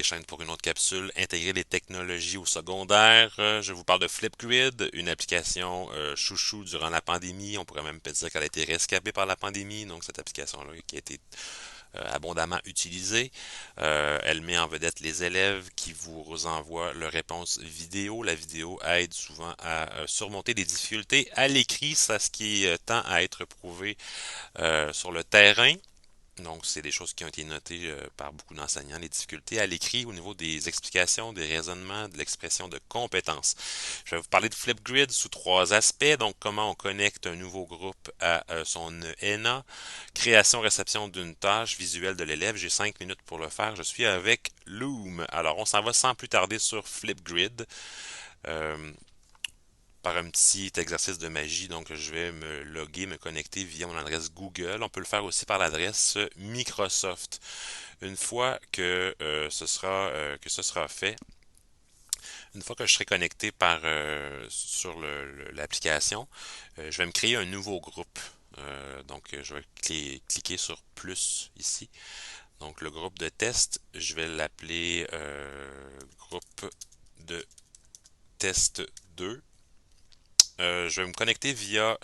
Deschênes pour une autre capsule, intégrer les technologies au secondaire. Je vous parle de Flipgrid, une application chouchou durant la pandémie. On pourrait même peut-être dire qu'elle a été rescapée par la pandémie, donc cette application-là qui a été abondamment utilisée. Elle met en vedette les élèves qui vous envoient leurs réponses vidéo. La vidéo aide souvent à surmonter des difficultés à l'écrit, c'est ce qui tend à être prouvé sur le terrain. Donc, c'est des choses qui ont été notées par beaucoup d'enseignants, les difficultés à l'écrit au niveau des explications, des raisonnements, de l'expression de compétences. Je vais vous parler de Flipgrid sous trois aspects. Donc, comment on connecte un nouveau groupe à son ENA, création-réception d'une tâche visuelle de l'élève. J'ai 5 minutes pour le faire. Je suis avec Loom. Alors, on s'en va sans plus tarder sur Flipgrid. Euh, par un petit exercice de magie. Donc, je vais me loguer, me connecter via mon adresse Google. On peut le faire aussi par l'adresse Microsoft. Une fois que ce sera fait, une fois que je serai connecté sur l'application, je vais me créer un nouveau groupe. Donc, je vais cliquer sur plus ici. Donc, le groupe de test, je vais l'appeler groupe de test 2. Je vais me connecter via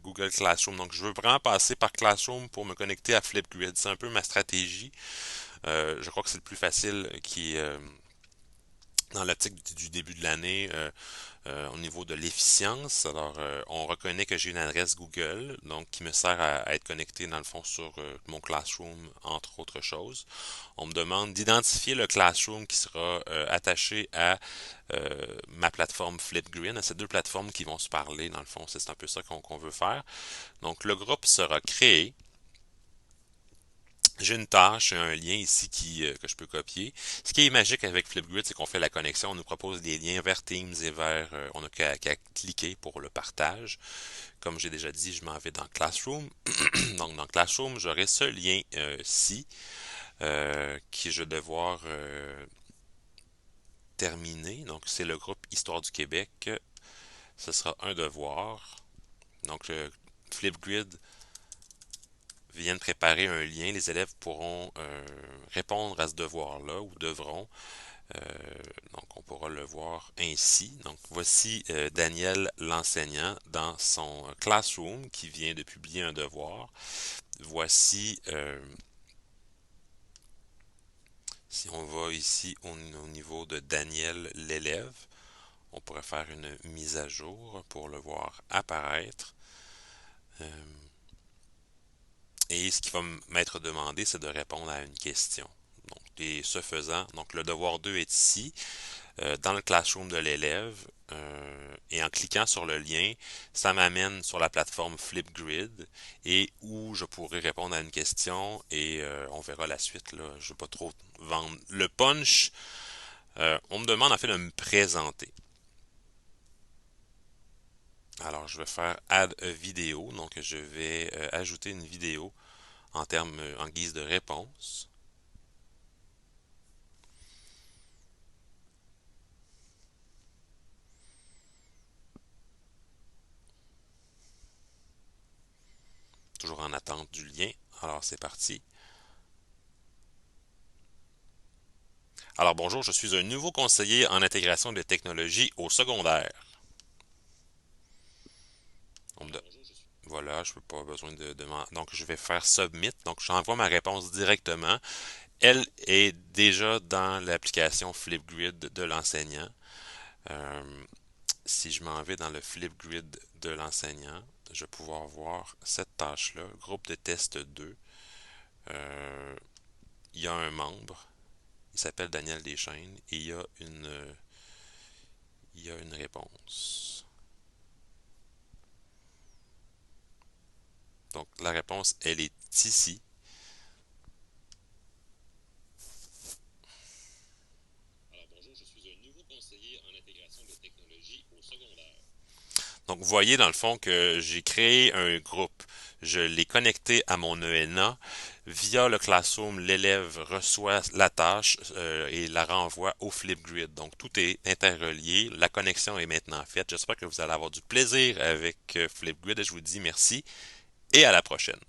Google Classroom. Donc, je veux vraiment passer par Classroom pour me connecter à Flipgrid. C'est un peu ma stratégie. Je crois que c'est le plus facile qui est dans l'optique du début de l'année au niveau de l'efficience. Alors, on reconnaît que j'ai une adresse Google, donc qui me sert à être connecté dans le fond sur mon Classroom, entre autres choses. On me demande d'identifier le Classroom qui sera attaché à ma plateforme Flipgrid, à ces deux plateformes qui vont se parler, dans le fond. C'est un peu ça qu'on veut faire. Donc, le groupe sera créé. J'ai une tâche, un lien ici que je peux copier. Ce qui est magique avec Flipgrid, c'est qu'on fait la connexion, on nous propose des liens vers Teams et vers, on n'a qu'à cliquer pour le partage. Comme j'ai déjà dit, je m'en vais dans Classroom. Donc dans Classroom, j'aurai ce lien-ci qui je vais devoir terminer. Donc c'est le groupe Histoire du Québec. Ce sera un devoir. Donc Flipgrid vient de préparer un lien. Les élèves pourront répondre à ce devoir-là ou devront. Euh, donc, on pourra le voir ainsi. Donc, voici Daniel l'enseignant dans son Classroom qui vient de publier un devoir. Voici, si on va ici au niveau de Daniel l'élève, on pourrait faire une mise à jour pour le voir apparaître. Euh, et ce qui va m'être demandé, c'est de répondre à une question. Donc, et ce faisant, donc le devoir 2 est ici. Dans le classroom de l'élève et en cliquant sur le lien, ça m'amène sur la plateforme Flipgrid et où je pourrai répondre à une question et on verra la suite là. Je ne vais pas trop vendre le punch. On me demande en fait de me présenter. Alors je vais faire add a vidéo, donc je vais ajouter une vidéo en guise de réponse. Toujours en attente du lien. Alors c'est parti. Alors bonjour, je suis un nouveau conseiller en intégration de technologies au secondaire. Voilà, je n'ai pas besoin de demander. Donc je vais faire submit. Donc j'envoie ma réponse directement. Elle est déjà dans l'application Flipgrid de l'enseignant. Euh, si je m'en vais dans le Flipgrid de l'enseignant, je vais pouvoir voir cette tâche-là, groupe de test 2. Euh, il y a un membre, il s'appelle Daniel Deschênes et il y a une réponse. Donc la réponse, elle est ici. Donc vous voyez dans le fond que j'ai créé un groupe. Je l'ai connecté à mon ENA. Via le Classroom, l'élève reçoit la tâche et la renvoie au Flipgrid. Donc tout est interrelié. La connexion est maintenant faite. J'espère que vous allez avoir du plaisir avec Flipgrid. Je vous dis merci et à la prochaine.